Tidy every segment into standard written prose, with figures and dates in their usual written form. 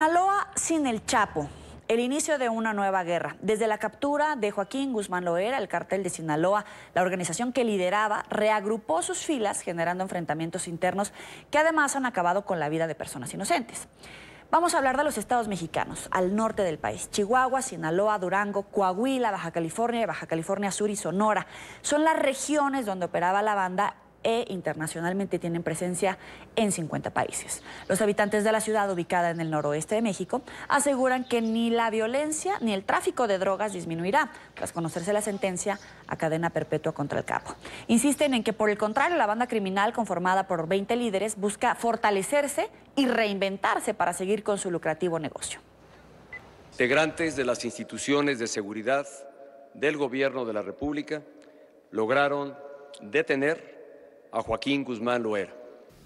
Sinaloa sin el Chapo, el inicio de una nueva guerra. Desde la captura de Joaquín Guzmán Loera, el cártel de Sinaloa, la organización que lideraba reagrupó sus filas, generando enfrentamientos internos que además han acabado con la vida de personas inocentes. Vamos a hablar de los estados mexicanos, al norte del país. Chihuahua, Sinaloa, Durango, Coahuila, Baja California Sur y Sonora. Son las regiones donde operaba la banda e internacionalmente tienen presencia en 50 países. Los habitantes de la ciudad, ubicada en el noroeste de México, aseguran que ni la violencia ni el tráfico de drogas disminuirá tras conocerse la sentencia a cadena perpetua contra el capo. Insisten en que, por el contrario, la banda criminal, conformada por 20 líderes, busca fortalecerse y reinventarse para seguir con su lucrativo negocio. Integrantes de las instituciones de seguridad del Gobierno de la República lograron detener a Joaquín Guzmán Loera.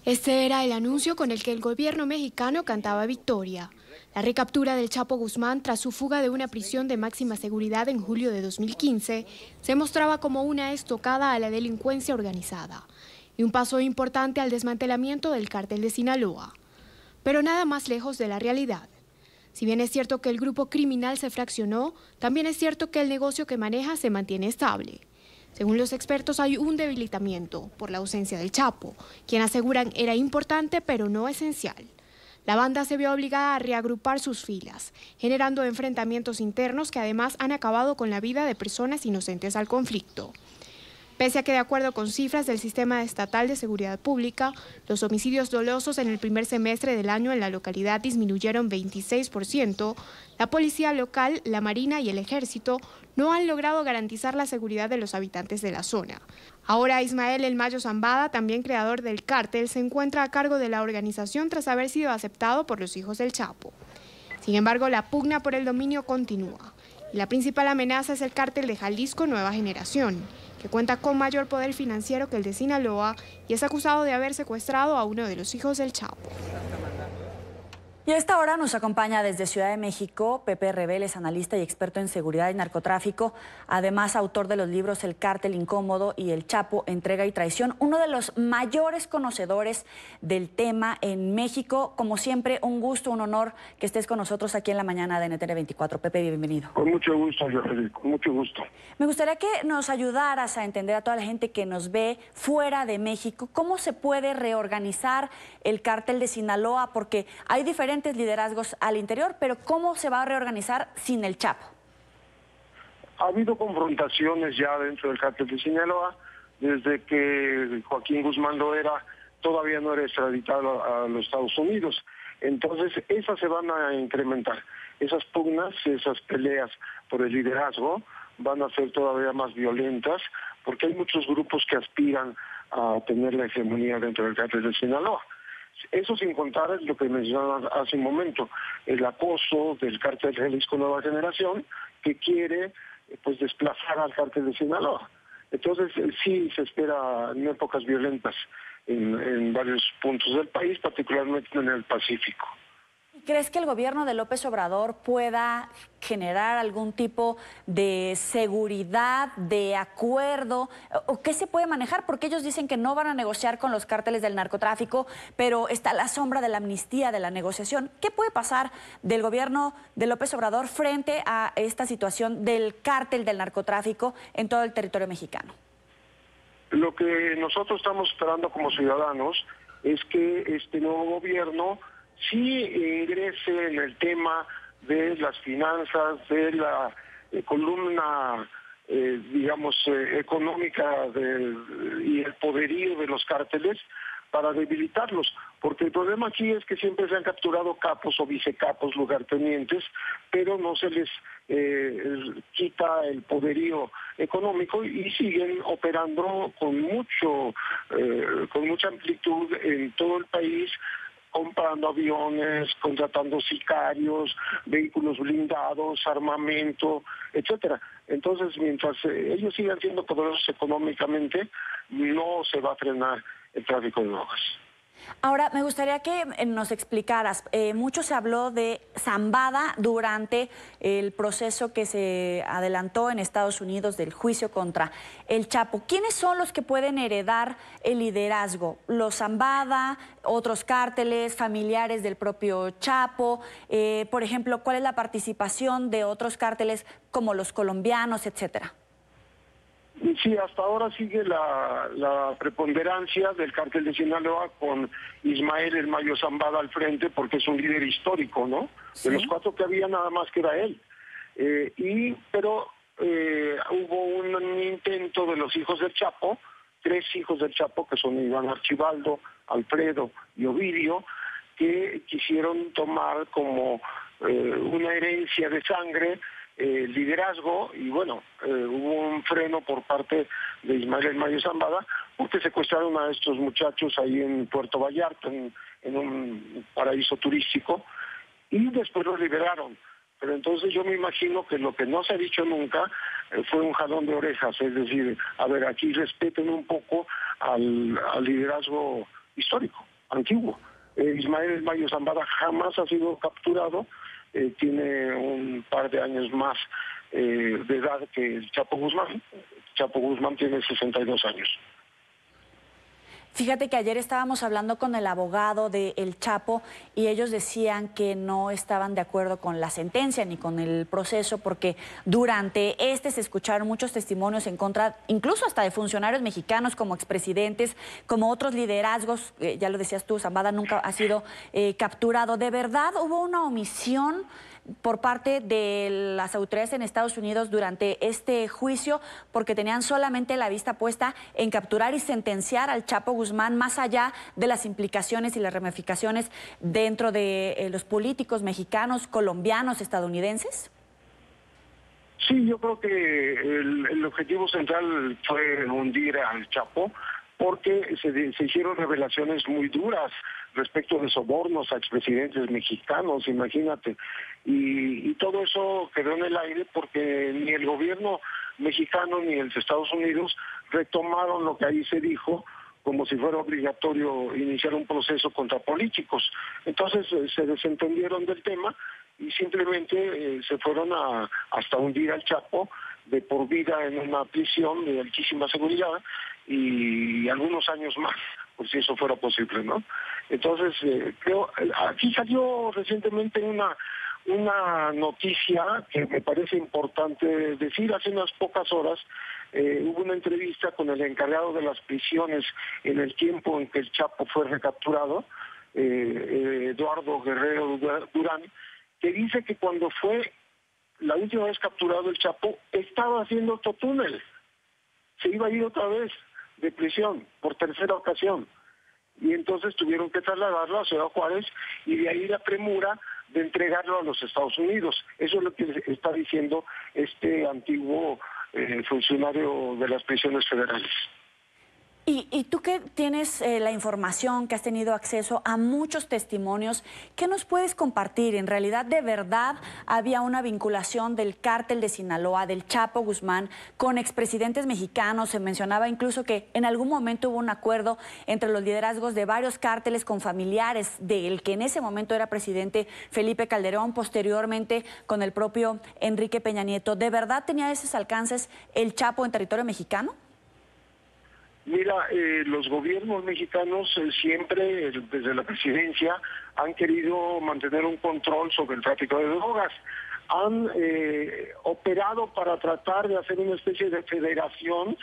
Este era el anuncio con el que el gobierno mexicano cantaba victoria. La recaptura del Chapo Guzmán tras su fuga de una prisión de máxima seguridad en julio de 2015 se mostraba como una estocada a la delincuencia organizada y un paso importante al desmantelamiento del cártel de Sinaloa. Pero nada más lejos de la realidad. Si bien es cierto que el grupo criminal se fraccionó, también es cierto que el negocio que maneja se mantiene estable. Según los expertos, hay un debilitamiento por la ausencia del Chapo, quien aseguran era importante pero no esencial. La banda se vio obligada a reagrupar sus filas, generando enfrentamientos internos que además han acabado con la vida de personas inocentes al conflicto. Pese a que, de acuerdo con cifras del Sistema Estatal de Seguridad Pública, los homicidios dolosos en el primer semestre del año en la localidad disminuyeron 26%, la policía local, la Marina y el Ejército no han logrado garantizar la seguridad de los habitantes de la zona. Ahora Ismael El Mayo Zambada, también creador del cártel, se encuentra a cargo de la organización tras haber sido aceptado por los hijos del Chapo. Sin embargo, la pugna por el dominio continúa. Y la principal amenaza es el cártel de Jalisco Nueva Generación, que cuenta con mayor poder financiero que el de Sinaloa y es acusado de haber secuestrado a uno de los hijos del Chapo. Y a esta hora nos acompaña desde Ciudad de México Pepe Reveles, analista y experto en seguridad y narcotráfico, además autor de los libros El Cártel Incómodo y El Chapo, Entrega y Traición, uno de los mayores conocedores del tema en México. Como siempre, un gusto, un honor que estés con nosotros aquí en la mañana de NTN 24. Pepe, bienvenido. Con mucho gusto, Jorge, con mucho gusto. Me gustaría que nos ayudaras a entender a toda la gente que nos ve fuera de México cómo se puede reorganizar el cártel de Sinaloa, porque hay diferentes liderazgos al interior, pero ¿cómo se va a reorganizar sin el Chapo? Ha habido confrontaciones ya dentro del cártel de Sinaloa, desde que Joaquín Guzmán Loera todavía no era extraditado a los Estados Unidos. Entonces, esas se van a incrementar. Esas pugnas, esas peleas por el liderazgo van a ser todavía más violentas, porque hay muchos grupos que aspiran a tener la hegemonía dentro del cártel de Sinaloa. Eso sin contar lo que mencionaba hace un momento, el acoso del cártel de Jalisco Nueva Generación, que quiere pues desplazar al cártel de Sinaloa. Entonces sí se espera en épocas violentas en varios puntos del país, particularmente en el Pacífico. ¿Crees que el gobierno de López Obrador pueda generar algún tipo de seguridad, de acuerdo? ¿O qué se puede manejar? Porque ellos dicen que no van a negociar con los cárteles del narcotráfico, pero está la sombra de la amnistía, de la negociación. ¿Qué puede pasar del gobierno de López Obrador frente a esta situación del cártel del narcotráfico en todo el territorio mexicano? Lo que nosotros estamos esperando como ciudadanos es que este nuevo gobierno sí ingrese en el tema de las finanzas, de la columna, económica y el poderío de los cárteles para debilitarlos, porque el problema aquí es que siempre se han capturado capos o vicecapos, lugartenientes, pero no se les quita el poderío económico y siguen operando con mucha amplitud en todo el país, comprando aviones, contratando sicarios, vehículos blindados, armamento, etcétera. Entonces, mientras ellos sigan siendo poderosos económicamente, no se va a frenar el tráfico de drogas. Ahora, me gustaría que nos explicaras, mucho se habló de Zambada durante el proceso que se adelantó en Estados Unidos del juicio contra el Chapo. ¿Quiénes son los que pueden heredar el liderazgo? ¿Los Zambada, otros cárteles, familiares del propio Chapo? Por ejemplo, ¿cuál es la participación de otros cárteles como los colombianos, etcétera? Sí, hasta ahora sigue la preponderancia del cártel de Sinaloa con Ismael El Mayo Zambada al frente, porque es un líder histórico, ¿no? Sí. De los 4 que había, nada más queda él. Pero hubo un intento de los hijos del Chapo, 3 hijos del Chapo, que son Iván Archibaldo, Alfredo y Ovidio, que quisieron tomar como una herencia de sangre liderazgo, y bueno, hubo un freno por parte de Ismael El Mayo Zambada, porque secuestraron a estos muchachos ahí en Puerto Vallarta, en un paraíso turístico, y después los liberaron. Pero entonces yo me imagino que lo que no se ha dicho nunca fue un jalón de orejas, es decir, a ver, aquí respeten un poco al liderazgo histórico, antiguo. Ismael El Mayo Zambada jamás ha sido capturado, tiene un par de años más de edad que el Chapo Guzmán. Chapo Guzmán tiene 62 años. Fíjate que ayer estábamos hablando con el abogado del Chapo y ellos decían que no estaban de acuerdo con la sentencia ni con el proceso porque durante se escucharon muchos testimonios en contra, incluso hasta de funcionarios mexicanos como expresidentes, como otros liderazgos, ya lo decías tú, Zambada nunca ha sido capturado. ¿De verdad hubo una omisión por parte de las autoridades en Estados Unidos durante este juicio porque tenían solamente la vista puesta en capturar y sentenciar al Chapo Guzmán más allá de las implicaciones y las ramificaciones dentro de los políticos mexicanos, colombianos, estadounidenses? Sí, yo creo que el objetivo central fue hundir al Chapo porque se hicieron revelaciones muy duras respecto de sobornos a expresidentes mexicanos, imagínate. Y todo eso quedó en el aire porque ni el gobierno mexicano ni el de Estados Unidos retomaron lo que ahí se dijo como si fuera obligatorio iniciar un proceso contra políticos. Entonces se desentendieron del tema y simplemente se fueron hasta hundir al Chapo de por vida en una prisión de altísima seguridad y algunos años más, por si eso fuera posible, ¿no? Entonces, creo, aquí salió recientemente una noticia que me parece importante decir. Hace unas pocas horas hubo una entrevista con el encargado de las prisiones en el tiempo en que el Chapo fue recapturado, Eduardo Guerrero Durán, que dice que cuando fue la última vez capturado el Chapo, estaba haciendo otro túnel. Se iba a ir otra vez de prisión por tercera ocasión. Y entonces tuvieron que trasladarlo a Ciudad Juárez y de ahí la premura de entregarlo a los Estados Unidos. Eso es lo que está diciendo este antiguo funcionario de las prisiones federales. Y tú que tienes la información, que has tenido acceso a muchos testimonios, ¿qué nos puedes compartir? En realidad, ¿de verdad había una vinculación del cártel de Sinaloa, del Chapo Guzmán, con expresidentes mexicanos? Se mencionaba incluso que en algún momento hubo un acuerdo entre los liderazgos de varios cárteles con familiares del que en ese momento era presidente Felipe Calderón, posteriormente con el propio Enrique Peña Nieto. ¿De verdad tenía esos alcances el Chapo en territorio mexicano? Mira, los gobiernos mexicanos siempre, desde la presidencia, han querido mantener un control sobre el tráfico de drogas. Han operado para tratar de hacer una especie de federación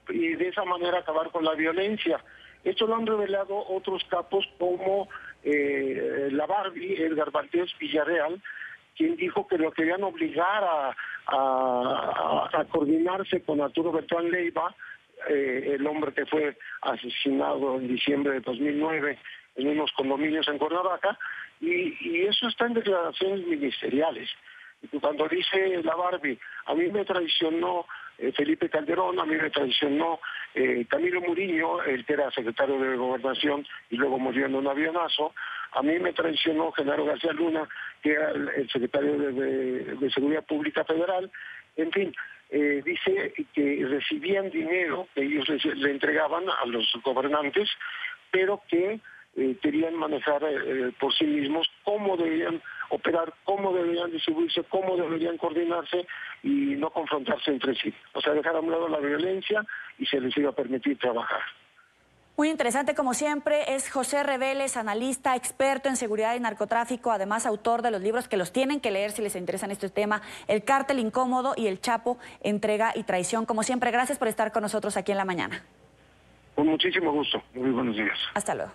y de esa manera acabar con la violencia. Esto lo han revelado otros capos como la Barbie, Edgar Valdés Villarreal, quien dijo que lo querían obligar a coordinarse con Arturo Beltrán Leiva, el hombre que fue asesinado en diciembre de 2009 en unos condominios en Cuernavaca, y eso está en declaraciones ministeriales. Cuando dice la Barbie, a mí me traicionó Felipe Calderón, a mí me traicionó Camilo Muriño, el que era secretario de Gobernación y luego murió en un avionazo, a mí me traicionó Genaro García Luna, que era el secretario de Seguridad Pública Federal, en fin, dice que recibían dinero que ellos le entregaban a los gobernantes, pero que querían manejar por sí mismos cómo debían operar, cómo deberían distribuirse, cómo deberían coordinarse y no confrontarse entre sí. O sea, dejar a un lado la violencia y se les iba a permitir trabajar. Muy interesante, como siempre, es José Reveles, analista, experto en seguridad y narcotráfico, además autor de los libros que los tienen que leer si les interesa en este tema, El Cártel Incómodo y El Chapo, Entrega y Traición. Como siempre, gracias por estar con nosotros aquí en La Mañana. Con muchísimo gusto. Muy buenos días. Hasta luego.